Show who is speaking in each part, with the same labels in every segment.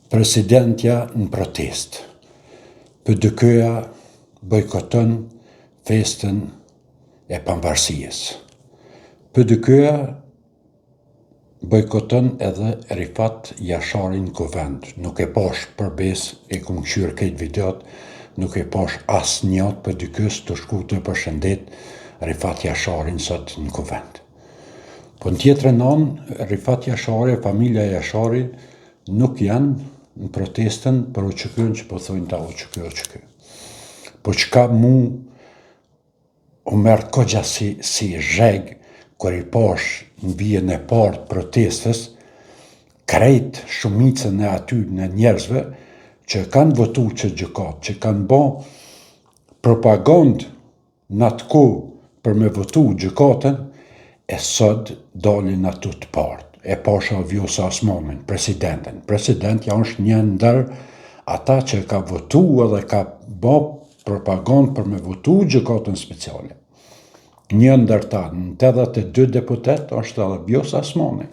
Speaker 1: Presidentja në protest. PDK-ja bojkoton festën e pavarësisë. PDK-ja bojkoton edhe Rifat Jasharin në kuvend. Nuk e pash përbes, e kum këshyrë këtë videot, nuk e pash asë njët PDK-s të shku të përshëndet Rifat Jasharin sot në kuvend. Po në tjetër anë, Rifat Jashari, familja Jashari, nuk janë në protestën për oqëkën që po thojnë ta oqëkë. Po qka mu u merë kogja si zheg, kër i pash në vijën e partë protestës, krejt shumicën e aty në njerëzve që kanë votu që gjëkat, që kanë bo propagandë në atë ko për me votu gjëkatën, e sot dalin ato të partë. E pasha Vjosa Osmanin, presidenten. Presidentja është një ndër ata që ka votu edhe ka bo propagandë për me votu gjëkatën speciale. Një ndër ta, në 82 deputet, është edhe Vjosa Osmani.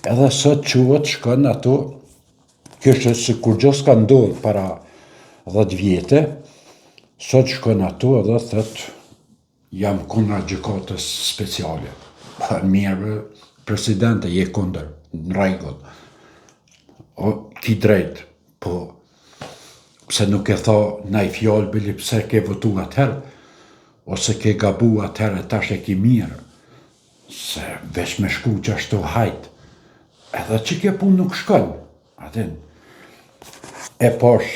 Speaker 1: Edhe sot quhet shkën ato, kështë se kur gjë s'ka ndodhë para 10 vjetë, sot shkën ato edhe thët jam kundra gjëkatës speciale. Mirë, presidente je kundër, në rregull. O, ki drejt, po, pse nuk e tha naj fjallë bili pse ke votu atëherë, ose ke gabu atëherë tash e ki mirë, se veç me shku që ashtu hajt, edhe që ke pun nuk shkën, atin. E pash,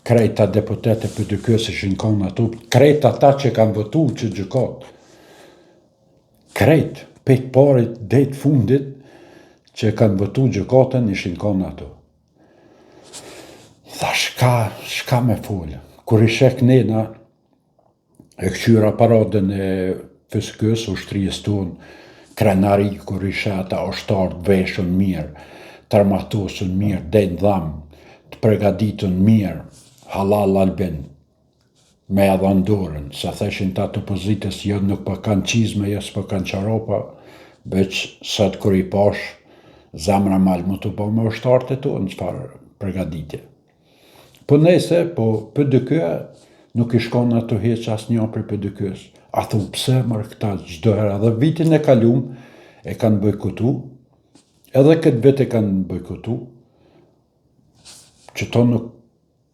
Speaker 1: krejta deputete për dykës ishin kanë ato, krejta ta që kanë votu që gjëkat, krejt, pejtë parit dhejtë fundit që kanë votu gjëkatën ishin kanë ato. Tha, shka me folë? Kur i shek nena, e këqyra paradën e FSK-s, ushtrijës tonë, krenari, kur i shek ata ushtarë veshën mirë, të armatosën mirë, denë dhamë, të pregaditën mirë, halal albin, me edhe ndorën, sa theshin të atë opozitës, jo nuk pa kanë qizme, jo s'pa kanë qaropa, veç sot kër i pash, zamra malë më të po me ushtarët e tonë, në qëfar pregaditje. Po nese, po PDK nuk i shkon ato heq asë një për PDK-s. A thu pse mërë këta gjdo herë, edhe vitin e kalum e kanë bojkotu, edhe këtë vit e kanë bojkotu, që to nuk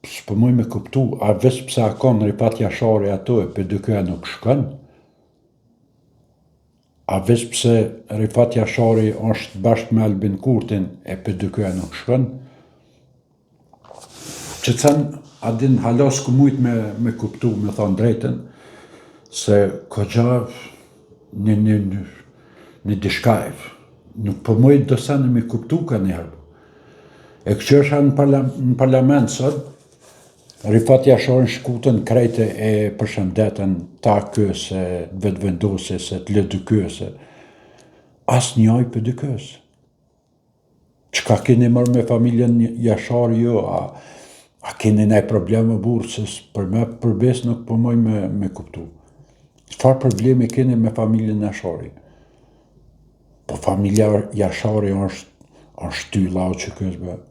Speaker 1: s'pëmuj me kuptu, a veç pse a kanë Rifat Jashari ato e PDK-ja nuk shkën, a veç pse Rifat Jashari është bashkë me Albin Kurtin e PDK-ja nuk shkën, që thënë, adin halas ku mujt me kuptu, me thonë drejten, se kogja një dishkajf, nuk përmujt dësane me kuptu ka njerë. E këqësha në parlament sot, Rifat Jasharin shkutën krejte e përshëndetën ta këse, vetë vendosese, të lëdy këse. As njaj për dykës. Qka keni mërë me familjen Jashari jo, a keni nej probleme burësës, për me përbes nuk përmoj me kuptu. Qfar probleme keni me familjen Jashari? Po familja Jashari është ty lau që kësbe.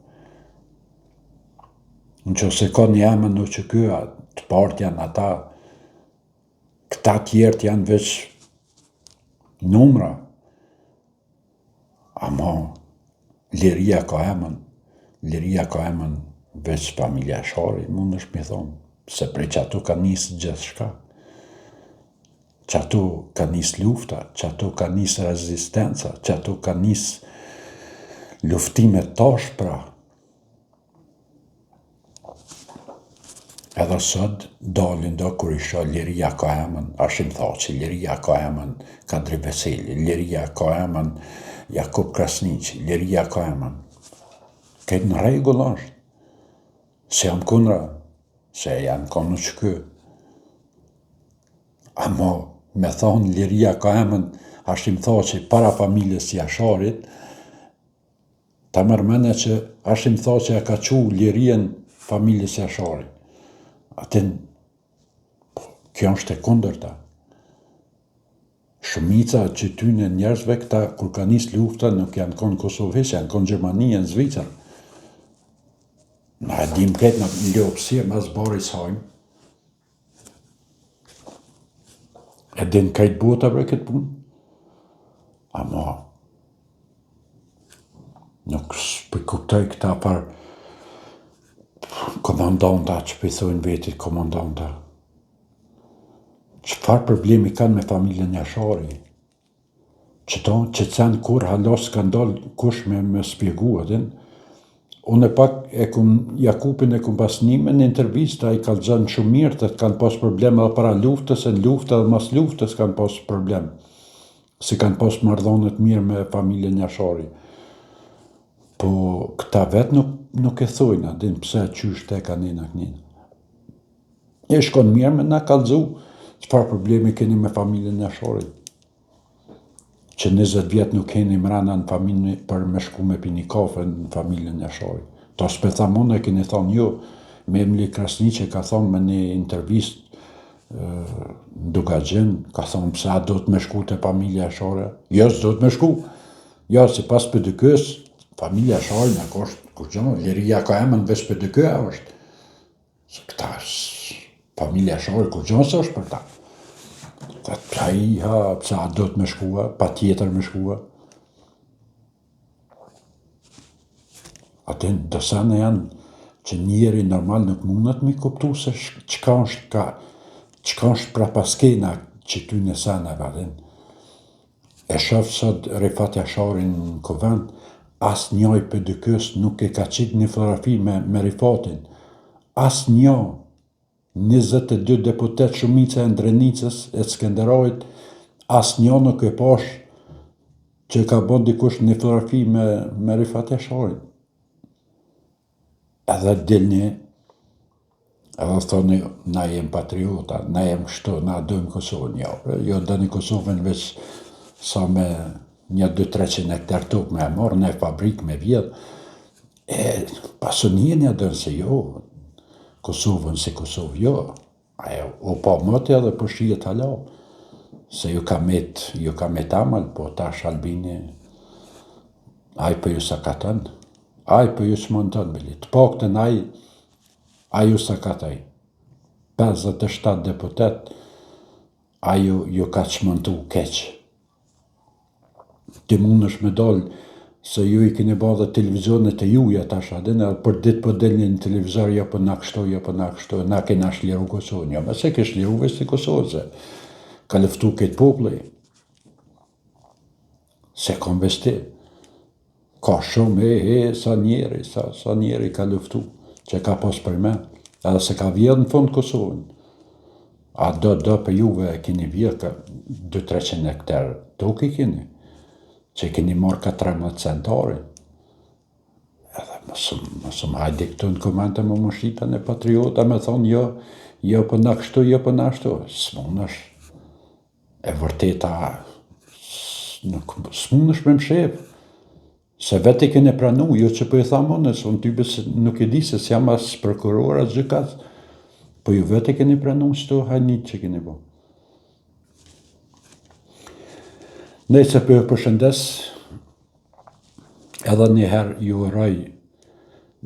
Speaker 1: Në që se ka një emën në që këa, të partë janë ata, këta tjertë janë veç numra, ama liria ka emën veç familja Jashari, mund është me thonë, se prej që ato ka njësë gjithë shka, që ato ka njësë lufta, që ato ka njësë rezistenca, që ato ka njësë luftime tash pra. Edhe sot dalin do kur isha liria ka emën Ashim Thaçi, liria ka emën Kadri Veseli, liria ka emën Jakub Krasniqi, liria ka emën. Këtë në rregull është. Se jam kundra, se janë konu që kë. Amo me thonë liria ka emën Ashim Thaçi para familjes Jasharit, ta mërmene që Ashim Thaçi ka qu lirien familjes Jasharit. Atin, kjo është e kundërta. Shumica që ty në njerëzve këta, kur ka njës lufta, nuk janë konë Kosovës, janë konë Gjermani, janë Zvicër. Na e dim këtë në ljopësi, mas bari s'hajmë. E din këtë bota për këtë punë. Ama, nuk s'pëkuptoj këta par komandanta që pëjthojnë vetit komandanta. Qëfar problemi kanë me familjen Jashari? Që cen kur halos kanë dalë kush me spjegu atin. Unë e pak Jakupin e kum pas nime në intervista, i ka lëzën shumë mirë të kanë pas probleme dhe para luftës, e në luftë dhe mas luftës kanë pas problem. Si kanë pas marrëdhënie mirë me familjen Jashari. Po këta vetë nuk e thojnë, din pse qysh te ka nina kënina. E shkon mirë me na kallëzu, çfarë problemi keni me familjen Jashari. Që 20 vjet nuk keni mrena në familje për me shku me pini kafe në familjen Jashari. Ta s'pethamon e keni thonë jo, me Emli Krasni që ka thonë me një intervist në Dugagjen, ka thonë pse a do të me shku të familja Jashari. Jo, s'do të me shku. Jo, si pas PDK-s, familja Jashari në kështë, kur gjënë, liria ka emën veç PDK-a është. Se këta, familja Jashari, kur gjënë së është për ta. Pse a do të me shkua, pa tjetër me shkua. Atë dësane janë që njeri normal nuk mundet me kuptu se qka është pra paskena që ty në saneve atin. E shëfë sot Rifat Jashari në Kovend, as njoj për dëkës nuk e ka qitë një fotografi me Rifatin. As njoj. 22 deputet shumica e Ndrenicës e Skenderajt, as një nuk e pash që ka bon dikush një fotografi me Rifat Jashari. Edhe dilni, edhe thoni, na jem patriota, na jem kështu, na dojmë Kosovën, jo dëni Kosovën veç sa me 200-300 hektar tokë me e marrë, ne fabrikë me vjedhë. Pasunien ja dënë se jo, Kosovën si Kosovë, jo. O pa mëtja dhe për shijet hala. Se ju ka met amal, po tash Albini, aj për ju sa katën, aj për ju s'mëndën, të pakëtën aj ju sa katëj. 57 deputet, aj ju ka qmëntu keq. Ti mund është me dalë, se ju i keni ba dhe televizionet e juja tash adin, edhe për ditë për delni në televizor, jo për na kështu, na kena shliru Kosovën, jo, me se ke shliru veç të Kosovën, se ka lëftu këtë populli, se kom vesti, ka shumë, sa njeri ka lëftu, që ka pas për me, edhe se ka vjedhë në fund Kosovën, a do për juve keni vjedhë 200-300 hektar, tok i keni, që keni marrë 14 centari. Edhe mësëm hajde këtu në komente më shqipa në patriota me thonë jo për në kështu, jo për në kështu. S'mon është. E vërteta, s'mon është me më shef. Se vetë i kene pranu, jo që për i thamonës, unë tybe nuk i di se s'jam as prokuror, as gjykat, po ju vetë i kene pranu s'to hajnit që kene bo. Nëjse për përshëndes, edhe njëherë ju uroj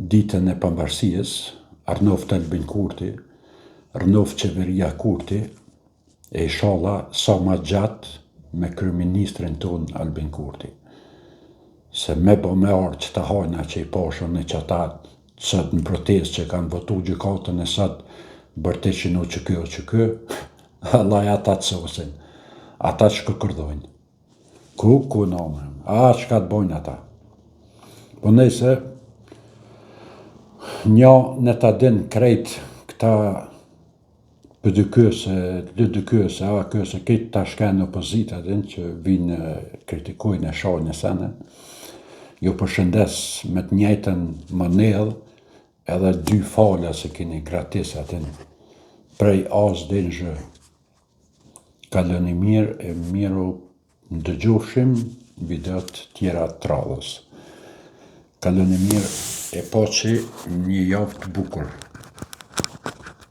Speaker 1: ditën e pambarësijës, Arnoft Albin Kurti, Arnoft Qeveria Kurti, e inshallah sa ma gjatë me kryeministrin ton Albin Kurti. Se me arë që të hajna që i pashën e që ata sot në protest që kanë votu gjykatën e sot bërte që no që kjo, Allah ja ata të sosin, ata që kërdojnë. Ku në omërëm, që ka të bojnë ata. Po nëjse, një në ta din krejt këta pëdëkyse, këse këtë ta shkenë opozita din që vinë kritikojnë e shajnë e sene, ju përshëndes me të njëjtën mënedh edhe 2 fala se keni gratis atin prej as dhe në zhë. Kaloni mirë e miru ndëgjofshim videot tjera të radhës. Kaloni mirë e paçi një javë të bukur.